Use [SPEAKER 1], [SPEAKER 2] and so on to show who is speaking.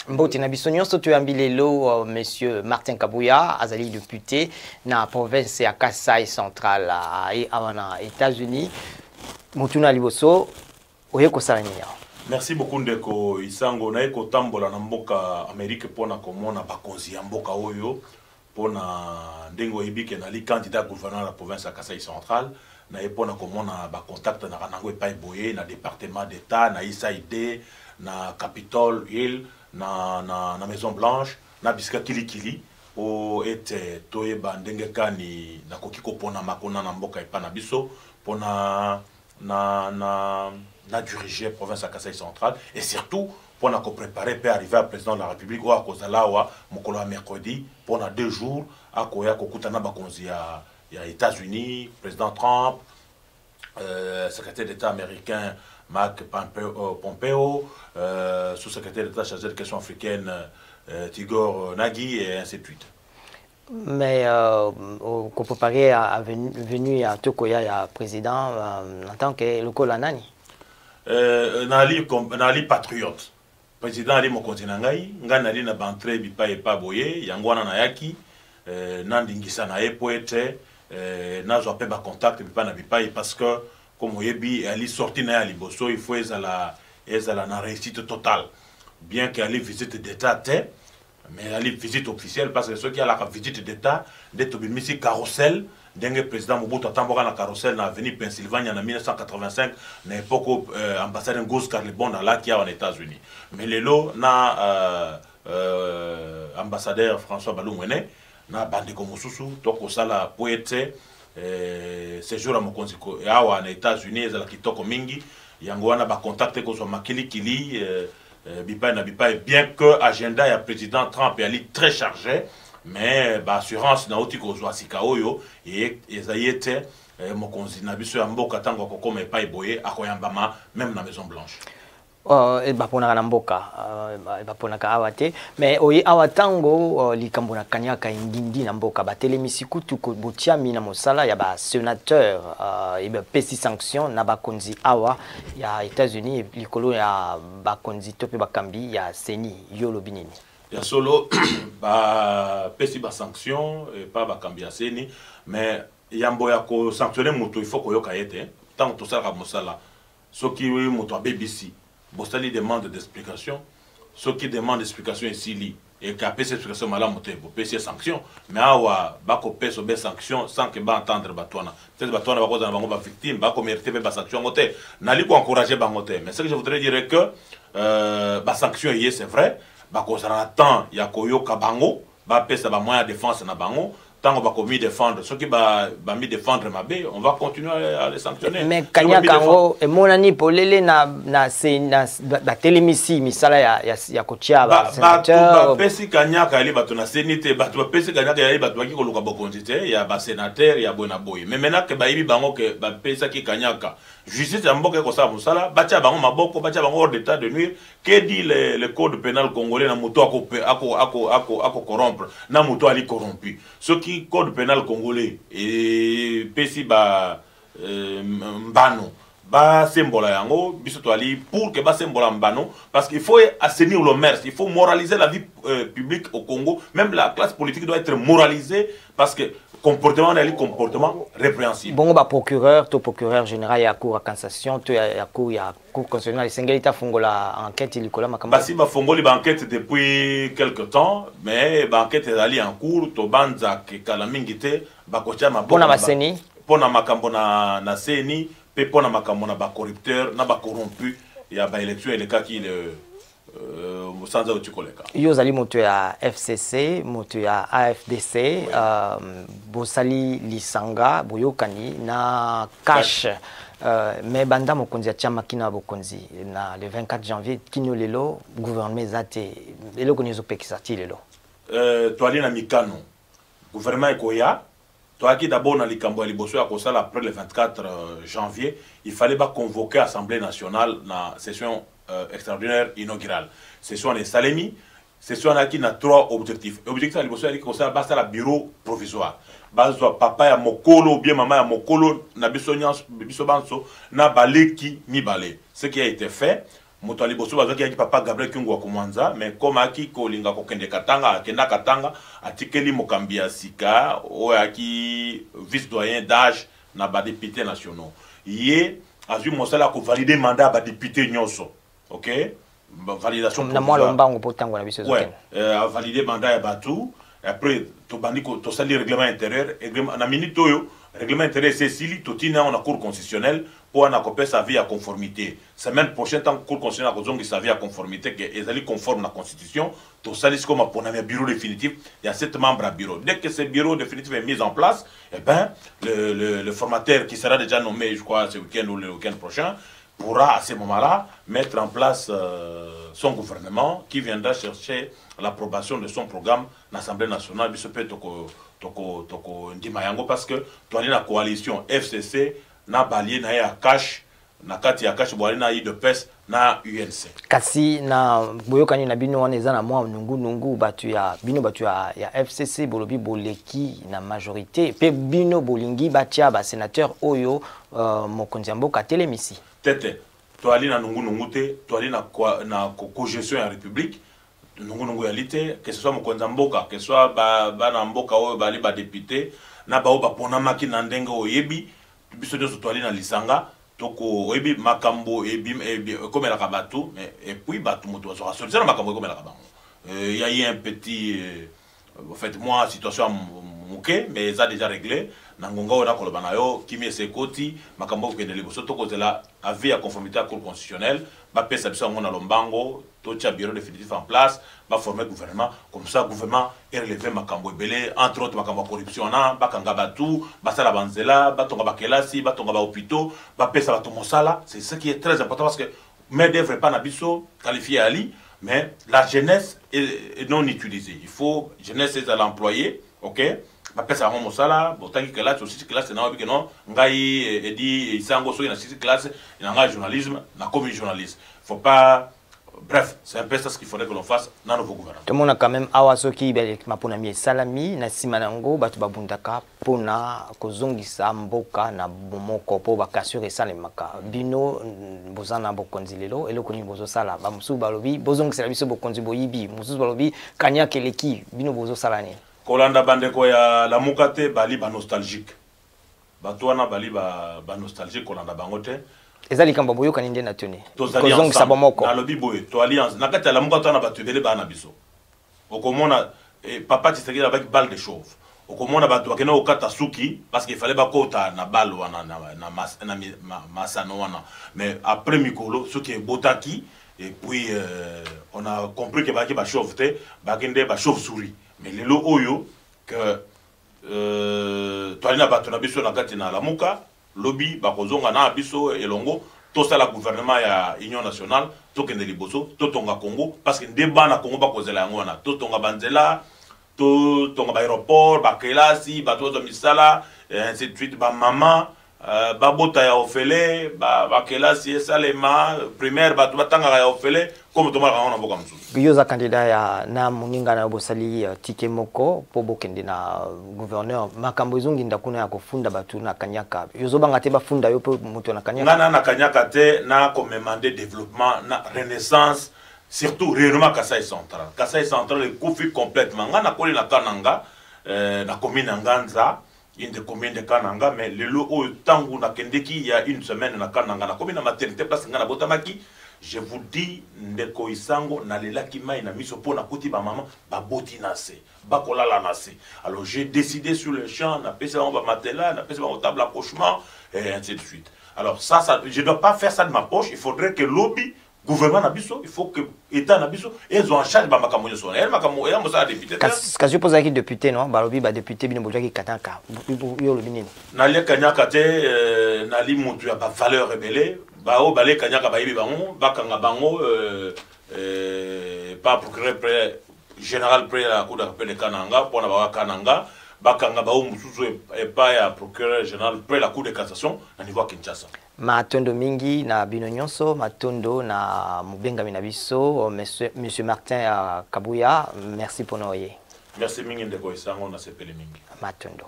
[SPEAKER 1] Mboti na biso nyonso toyambi lelo monsieur Martin Kabouya azali député na province ya Kasai Central awana États-Unis. Mutuna liboso oye kosala nini?
[SPEAKER 2] Merci beaucoup ndeko Isango na eko tambola na mboka Amérique pona komona bakonzi ya mboka oyo pona ndengo ebike na li candidat gouverneur la province ya Kasai Central na epona komona ba contact na kanango epai boye na département d'état na ISAID na Capitol Hill na Maison Blanche na bisika kilikili o ete toyeba ndenge kani na kokiko pona makona na mboka epa na biso pona na diriger province à Kasai Central et surtout pour nous préparer pour arriver à président de la République ou à Kozalawa mokolo mercredi pendant 2 jours à koya kokutana bakonzi ya États-Unis, président Trump, secrétaire d'État américain Mike Pompeo, sous-secrétaire d'État chargé de questions africaines Tigor Nagy et ainsi de suite.
[SPEAKER 1] Mais qu'on préparer à venue à Tokoya ya président en tant que local nani
[SPEAKER 2] nali patriote président ali mokonzi na ngai nali na bantre bipa epa boye yangwana na yaki nandingisa na epo ete nazo pe ba contact bipa na bipa parce que comme oyebi ali sorti na ya liboso il faut ezala na réussite totale bien qu'ali visite d'état te mais ali visite officielle parce que ceux qui a la visite d'état d'être bimisi carrousel dengue président Mobutu atamboka na carrousel na avenue Pennsylvania en 1985 na époque ambassadeur Gus Carlebon dans qui en États-Unis mais lelo na ambassadeur François Balumwene na bande ko mususu toko sala poete séjour à mokonzi ko awa na États-Unis ezala kitoko mingi yango wana ba contacter ko so makili kili bipa na bipa bien que agenda ya président Trump est très chargé mais assurance na oti ko zo sika oyo et ezayete mokonzi na biso ya mboka tango kokoma epai boye akoyambama même na Maison Blanche
[SPEAKER 1] bapona na mboka bapona ka awate mais oyi awatango likambo na kanyaka ingindi na mboka batelemisi kutu ko botiami na mosala ya ba sénateur et ba pesi sanction na bakonzi awa ya États-Unis likolo ya bakonzi tope bakambi ya seni yolo binini
[SPEAKER 2] ya solo ba pesi ba sanction et pas bakambi ya seni mais yambo ya ko sanctionner moto il faut ko yoka yete tant to sala mosala soki moto a BBC Bostali demande d'explication. Ceux qui demandent d'explication ici, et qu'à PC explication malade monter, pour PC sanction. Mais awa bako peso be sanction sans que ba entendre batona. Peut-être batona bako dans bango victime, bako mériter be sanction monter. Nali ko encourager bangote. Mais ce que je voudrais dire est que ba sanction y est c'est vrai. Bako ça temps ya koyo kabango, ba pesa ba moyen de défense na bango. Tant qu'on va commis défendre, ceux qui va mis défendre Mabé, on va continuer à les sanctionner.
[SPEAKER 1] Mais Kanya Kango et mon ani polele na télémisi misala ya kotia ba sénateur.
[SPEAKER 2] Pesi Kanya Kali batuna sénité, pesi Kanya Kali batuna ki koluka bokonzite, ya ba sénateur, ya bona boy. Mais maintenant que ba ibi bango que ba pesa ki Kanyaka, justice ya mboka ko sa musala, batia bango maboko, batia bango hors d'état de nuire. Que dit le code pénal congolais na muto ako corrompre, na muto ali corrompu. Ce qui code pénal congolais et pesi ba mbano ba sembola yango biso to ali pour que ba sembola mbano parce qu'il faut assainir le mœurs, il faut moraliser la vie publique au Congo, même la classe politique doit être moralisée parce que comportement est comportement répréhensible.
[SPEAKER 1] Bon ba procureur général ya cour à cassation to ya cour constitutionnelle sengelita fongola enquête likola makamba.
[SPEAKER 2] Basi ba fongoli ba enquête depuis quelque temps mais ba enquête est en cours to banza ke kala mingite ba kocha maboko.
[SPEAKER 1] Pona baseni
[SPEAKER 2] pona makambo na seni pe pona makambo na ba corrupteur na ba corrompu ya ba élection le cas qui le Sanza Otukoleka.
[SPEAKER 1] Yo zali moto ya FCC, moto ya AFDC, bosali lisanga, boyokani na cash. Mais banda mokonzi ya chama kina bokonzi na le 24 janvier kino lelo gouvernement zate lelo konizo pekisati lelo.
[SPEAKER 2] Toali na mikano. Gouvernement ekoya. Toaki d'abord na likambo ya liboso ya kosala après le 24 janvier, il fallait pas convoquer l'Assemblée nationale na session extraordinaire inaugurale. Session de Salemi, session qui a 3 objectifs. Objectif à l'impossible c'est que basta la bureau provisoire. Bazo papa ya mokolo bien maman ya mokolo na biso banso na baleki mi balé. Ce qui a été fait, moto aliboso bazaki yaki papa Gabriel Kyungu Akumwanza, mais comme aki kolinga kokende katanga akenda katanga atikeli mokambi ya sika o aki vice doyen d'âge na ba députés nationaux ye azui mosala ko valider mandat ba député nyonso. OK, validation
[SPEAKER 1] na moi lombango potango na biso
[SPEAKER 2] ouais valider mandat ya batu. Après to bandiko to sali règlement intérieur na minute oyo règlement intérieur c'est sili totina on a cour constitutionnelle pour en accompagner sa vie à conformité. Semaine prochaine, tant que cour constitutionnelle a besoin de sa vie à conformité, qu'ils allaient conforme à la constitution, tout ça, c'est comme pour un bureau définitif, il y a 7 membres à bureau. Dès que ce bureau définitif est mis en place, eh ben, le formateur qui sera déjà nommé, je crois, ce week-end ou le week-end prochain, pourra à ce moment-là mettre en place son gouvernement qui viendra chercher l'approbation de son programme à l'Assemblée nationale. Parce que tu as la coalition FCC, na balié na ya cash na kati ya cash boali na IDPS na UNC
[SPEAKER 1] kasi na boyokani na bino wana eza na mwa nungu batu ya bino batu ya FCC bolobi boleki na majorité pe bino bolingi batia ba sénateur oyo mokonzi mboka telemisi
[SPEAKER 2] tete to ali na nungu te to ali na cogestion ya république nungu ya lité que ce soit mokonzi mboka que ce soit ba na mboka oyo bali ba député na ba oba pona maki na ndenge oyebi biso de sotoali na lisanga toko oyebi makambo ebi comme la kabatu et puis batu moto so solution makambo comme la kabango il y a eu un petit en fait moi situation muke mais ça déjà réglé na ngonga ona koloba na yo kimi esekoti makambo ko kendele boso toko zela avis à conformité à cour constitutionnelle ba pesa biso ngona lombango to tia bureau définitif en place ba former gouvernement comme ça gouvernement est relevé makambo ebele entre autres makambo corruption na ba kanga batu ba sala banzela ba tonga ba kelasi ba tonga ba hôpitaux ba pesa ba to mosala c'est ça qui est très important parce que mais devrait pas na biso qualifié ali mais la jeunesse est non utilisée il faut jeunesse est à l'employé. OK, ba pesa mo mosala botangi kelasi aussi classe na wabi non ngai edi isango so na 6 classe na ngai journalisme na comme journaliste faut pas. Bref, c'est un peu ça ce qu'il faudrait que l'on fasse dans nos gouvernements.
[SPEAKER 1] Tout le monde a quand même awasoki mapona mi salami na simanango batu babundaka pona kozongisa mboka na bomoko po bakasure salemaka bino bozana bokonzi lelo eloko ni bozo sala ba musu balobi bozongisa biso bokonzi boyibi musu balobi kanya keleki bino bozo sala ni
[SPEAKER 2] kolanda bandeko ya la mukate bali ba nostalgique batu wana bali ba nostalgique kolanda bangote
[SPEAKER 1] ezali kamba boyoka ninde na tuni
[SPEAKER 2] kozongi sabomoko na lobi boye to alliance na kati la mukata na batu bele bana biso okomona papa Tshisekedi avec balle de chauve okomona batu bakena okata suki parce qu'il fallait bakota na balle wana na masano wana mais après mikolo suki botaki et puis on a compris que baki ba chauve te bakende ba chauve souris mais lelo oyo que to alina batu na biso na kati na la muka lobby bakozonga na biso elongo to sala gouvernement ya union nationale to kende liboso to tonga Congo parce que ndeba na Congo bakozela yango na to tonga banzela to tonga ba aéroport ba kelasi ba to misala ainsi de suite ba mama ba bota ya ofele ba kelasi salema primaire ba to batanga ya ofele comme to mara na boka msu
[SPEAKER 1] yoza candidat ya na muninga na bosali tike moko po bokende na gouverneur makambo ezongi ndakuna ya kofunda batu na kanyaka yozo banga te bafunda yo po moto na kanyaka
[SPEAKER 2] na kanyaka te na commander développement na renaissance surtout réellement Kasai central est couffé complètement ngana koli na kananga na commune Nganza une des communes de Kananga mais le lot au tangu na kendeki il y a une semaine na Kananga na commune maternité place ngana botamaki. Je vous dis, ndeko isango na lelaki mai na miso pona kuti ba maman ba boti nase ba kolala nase. Alors j'ai décidé sur le champ na pesa ba matela na pesa ba table accouchement et ainsi de suite. Alors ça je dois pas faire ça de ma poche, il faudrait que lobby gouvernement na biso, il faut que état na biso ils ont en charge ba makamonyo so. Elle makamo ya mosa député.
[SPEAKER 1] Quand je pose qui député non, ba lobby ba député bino boja ki kataka. Yo lobi nini?
[SPEAKER 2] Na le kanyaka te na li mutu ya ba valeur rebelle. Bao balé kanyaka bayibi bango bakanga bango pas procureur général près la cour d'appel de Kananga pour na Kananga bakanga bao mususu et pas ya procureur général près la cour de cassation na niveau Kinshasa.
[SPEAKER 1] Matondo mingi na bino nyonso matondo na mubenga minabiso monsieur Martin Kabuya merci pour nous.
[SPEAKER 2] Merci mingi ndeko isango na sepele mingi
[SPEAKER 1] matondo.